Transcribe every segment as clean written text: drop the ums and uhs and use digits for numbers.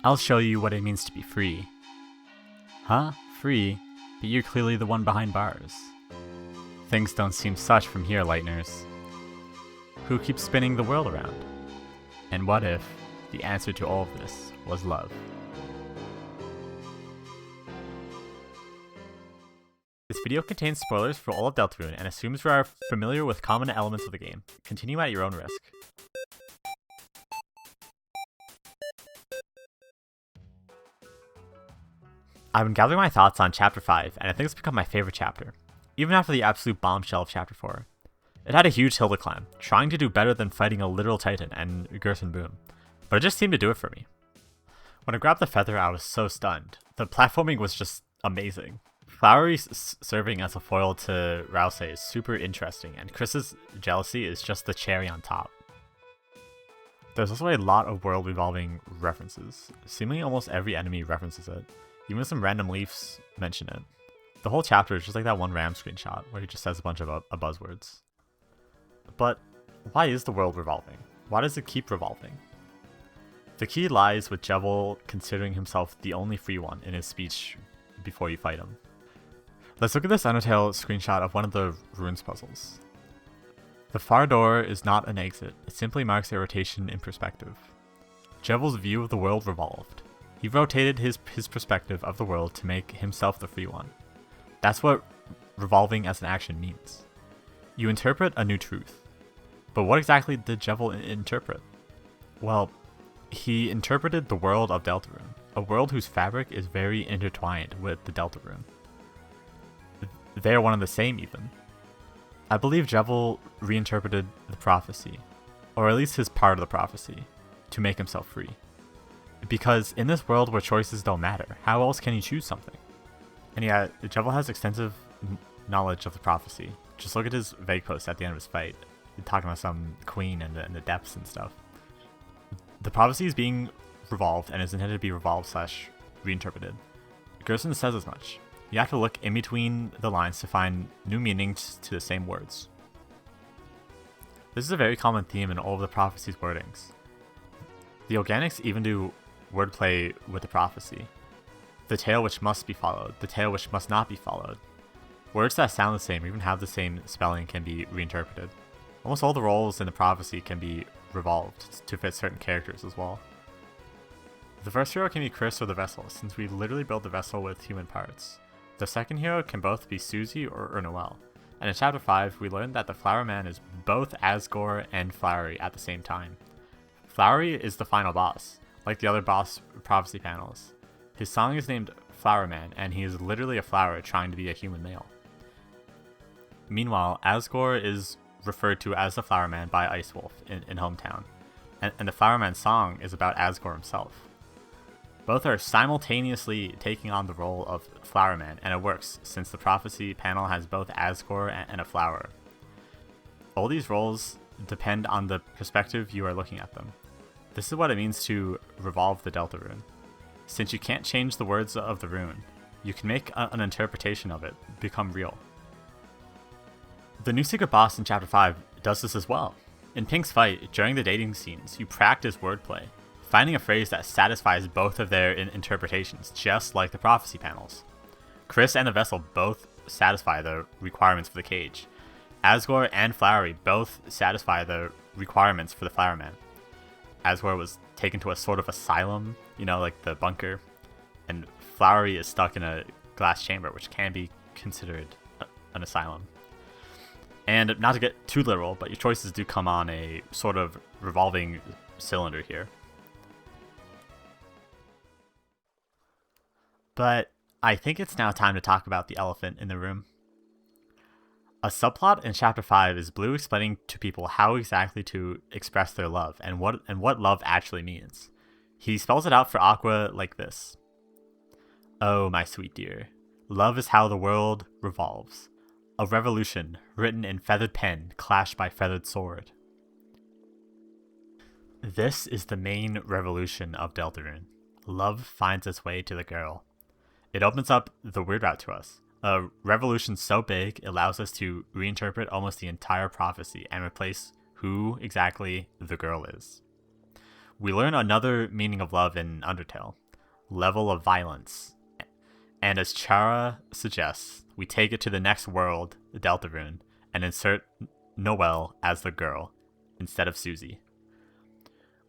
I'll show you what it means to be free. Huh? Free? But you're clearly the one behind bars. Things don't seem such from here, Lightners. Who keeps spinning the world around? And what if the answer to all of this was love? This video contains spoilers for all of Deltarune and assumes you are familiar with common elements of the game. Continue at your own risk. I've been gathering my thoughts on Chapter 5, and I think it's become my favorite chapter, even after the absolute bombshell of Chapter 4. It had a huge hill to climb, trying to do better than fighting a literal titan and Girth and Boom, but it just seemed to do it for me. When I grabbed the feather, I was so stunned. The platforming was just amazing. Flowery serving as a foil to Rouse is super interesting, and Chris's jealousy is just the cherry on top. There's also a lot of world revolving references. Seemingly almost every enemy references it. Even some random leafs mention it. The whole chapter is just like that one Ram screenshot where he just says a bunch of buzzwords. But why is the world revolving? Why does it keep revolving? The key lies with Jevil considering himself the only free one in his speech before you fight him. Let's look at this Undertale screenshot of one of the runes puzzles. The far door is not an exit, it simply marks a rotation in perspective. Jevil's view of the world revolved. He rotated his perspective of the world to make himself the free one. That's what revolving as an action means. You interpret a new truth. But what exactly did Jevil interpret? Well, he interpreted the world of Deltarune, a world whose fabric is very intertwined with the Deltarune. They are one and the same even. I believe Jevil reinterpreted the prophecy, or at least his part of the prophecy, to make himself free. Because in this world where choices don't matter, how else can you choose something? And yeah, Jevil has extensive knowledge of the prophecy. Just look at his vague post at the end of his fight, talking about some queen and the depths and stuff. The prophecy is being revolved and is intended to be revolved / reinterpreted. Gerson says as much. You have to look in between the lines to find new meanings to the same words. This is a very common theme in all of the prophecy's wordings. The organics even do wordplay with the prophecy. The tale which must be followed, the tale which must not be followed. Words that sound the same or even have the same spelling can be reinterpreted. Almost all the roles in the prophecy can be revolved to fit certain characters as well. The first hero can be Chris or the vessel, since we literally build the vessel with human parts. The second hero can both be Susie or Noelle. And in Chapter 5, we learned that the Flower Man is both Asgore and Flowery at the same time. Flowery is the final boss, like the other boss prophecy panels. His song is named Flower Man, and he is literally a flower trying to be a human male. Meanwhile, Asgore is referred to as the Flower Man by Ice Wolf in Hometown, and the Flower Man song is about Asgore himself. Both are simultaneously taking on the role of Flower Man, and it works since the prophecy panel has both Asgore and a flower. All these roles depend on the perspective you are looking at them. This is what it means to revolve the Deltarune. Since you can't change the words of the rune, you can make an interpretation of it become real. The new secret boss in Chapter 5 does this as well. In Pink's fight, during the dating scenes, you practice wordplay, finding a phrase that satisfies both of their interpretations, just like the prophecy panels. Chris and the vessel both satisfy the requirements for the cage. Asgore and Flowery both satisfy the requirements for the Flower Man. Asgore was taken to a sort of asylum, like the bunker, and Flowery is stuck in a glass chamber, which can be considered an asylum. And not to get too literal, but your choices do come on a sort of revolving cylinder here. But I think it's now time to talk about the elephant in the room. A subplot in Chapter 5 is Blue explaining to people how exactly to express their love and what love actually means. He spells it out for Aqua like this. Oh, my sweet dear, love is how the world revolves. A revolution written in feathered pen clashed by feathered sword. This is the main revolution of Deltarune. Love finds its way to the girl. It opens up the word route to us. A revolution so big it allows us to reinterpret almost the entire prophecy and replace who exactly the girl is. We learn another meaning of love in Undertale, level of violence. And as Chara suggests, we take it to the next world, Deltarune, and insert Noelle as the girl instead of Susie.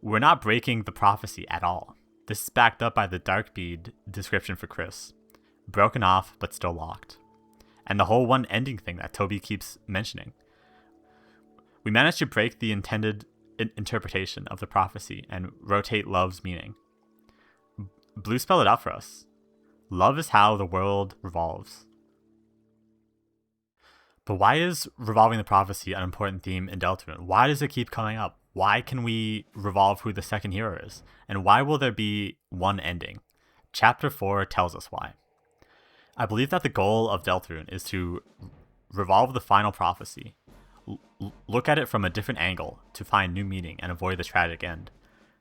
We're not breaking the prophecy at all. This is backed up by the Dark Bead description for Chris. Broken off, but still locked. And the whole one ending thing that Toby keeps mentioning. We managed to break the intended interpretation of the prophecy and rotate love's meaning. Blue spelled it out for us. Love is how the world revolves. But why is revolving the prophecy an important theme in Deltarune? Why does it keep coming up? Why can we revolve who the second hero is? And why will there be one ending? Chapter 4 tells us why. I believe that the goal of Deltarune is to revolve the final prophecy. Look at it from a different angle to find new meaning and avoid the tragic end.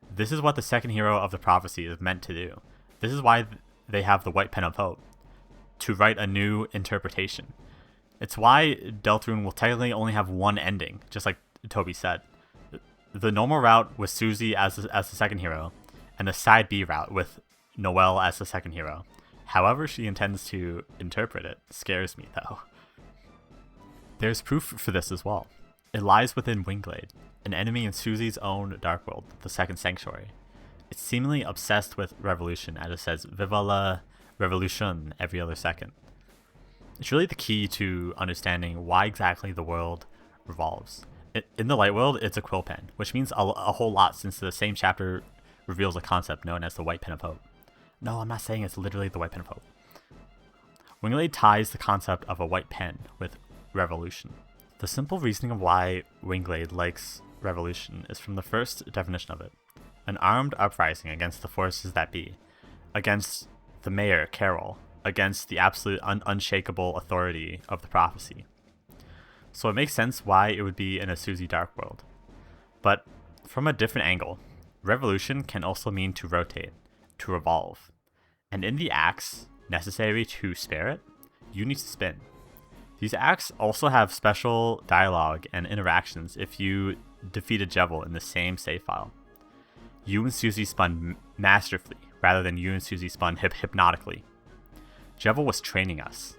This is what the second hero of the prophecy is meant to do. This is why they have the white pen of hope, to write a new interpretation. It's why Deltarune will technically only have one ending, just like Toby said. The normal route with Susie as the second hero, and the side B route with Noelle as the second hero. However she intends to interpret it scares me though. There's proof for this as well. It lies within Wingblade, an enemy in Susie's own Dark World, the Second Sanctuary. It's seemingly obsessed with revolution, as it says "Viva la revolution" every other second. It's really the key to understanding why exactly the world revolves. In the light world, it's a quill pen, which means a whole lot since the same chapter reveals a concept known as the white pen of hope. No, I'm not saying it's literally the white pen of hope. Wingblade ties the concept of a white pen with revolution. The simple reasoning of why Wingblade likes revolution is from the first definition of it. An armed uprising against the forces that be, against the mayor, Carol, against the absolute unshakable authority of the prophecy. So it makes sense why it would be in a Susie Dark World. But from a different angle, revolution can also mean to rotate, to revolve. And in the acts necessary to spare it, you need to spin. These acts also have special dialogue and interactions if you defeated Jevil in the same save file. You and Susie spun masterfully, rather than you and Susie spun hypnotically. Jevil was training us.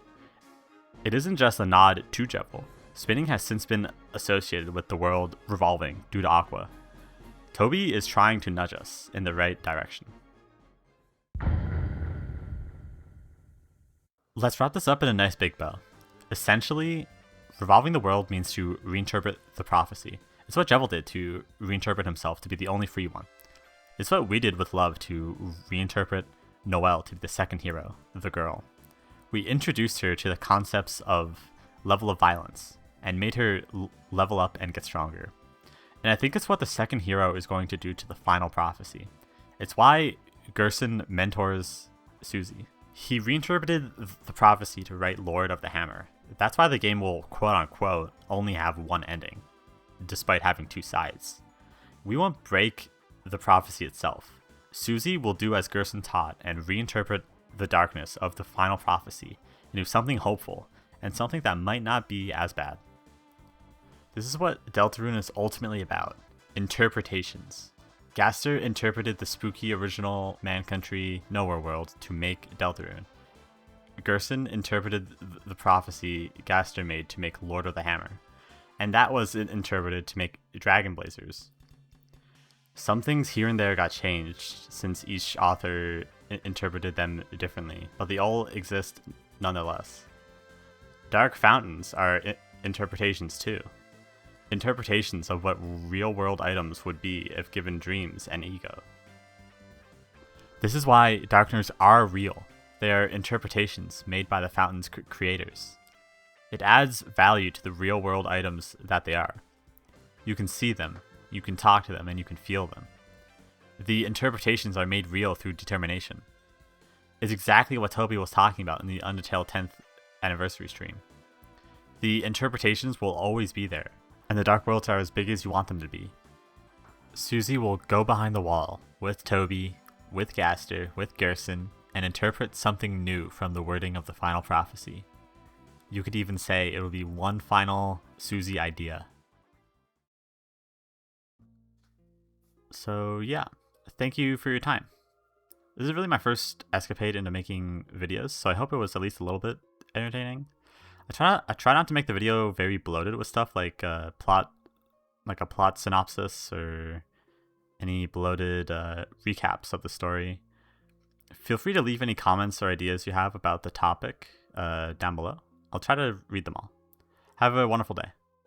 It isn't just a nod to Jevil. Spinning has since been associated with the world revolving due to Aqua. Toby is trying to nudge us in the right direction. Let's wrap this up in a nice big bow. Essentially, revolving the world means to reinterpret the prophecy. It's what Jevil did to reinterpret himself to be the only free one. It's what we did with Love to reinterpret Noelle to be the second hero, the girl. We introduced her to the concepts of level of violence, and made her level up and get stronger. And I think it's what the second hero is going to do to the final prophecy. It's why Gerson mentors Susie. He reinterpreted the prophecy to write Lord of the Hammer. That's why the game will quote-unquote only have one ending, despite having two sides. We won't break the prophecy itself. Susie will do as Gerson taught and reinterpret the darkness of the final prophecy into something hopeful, and something that might not be as bad. This is what Deltarune is ultimately about. Interpretations. Gaster interpreted the spooky original Man Country Nowhere world to make Deltarune. Gerson interpreted the prophecy Gaster made to make Lord of the Hammer, and that was interpreted to make Dragon Blazers. Some things here and there got changed since each author interpreted them differently, but they all exist nonetheless. Dark fountains are interpretations too. Interpretations of what real-world items would be if given dreams and ego. This is why darkners are real. They are interpretations made by the fountain's creators. It adds value to the real-world items that they are. You can see them, you can talk to them, and you can feel them. The interpretations are made real through determination. It's exactly what Toby was talking about in the Undertale 10th anniversary stream. The interpretations will always be there, and the Dark Worlds are as big as you want them to be. Susie will go behind the wall, with Toby, with Gaster, with Gerson, and interpret something new from the wording of the final prophecy. You could even say it will be one final Susie idea. So yeah, thank you for your time. This is really my first escapade into making videos, so I hope it was at least a little bit entertaining. I try not to make the video very bloated with stuff like a plot synopsis or any bloated recaps of the story. Feel free to leave any comments or ideas you have about the topic down below. I'll try to read them all. Have a wonderful day.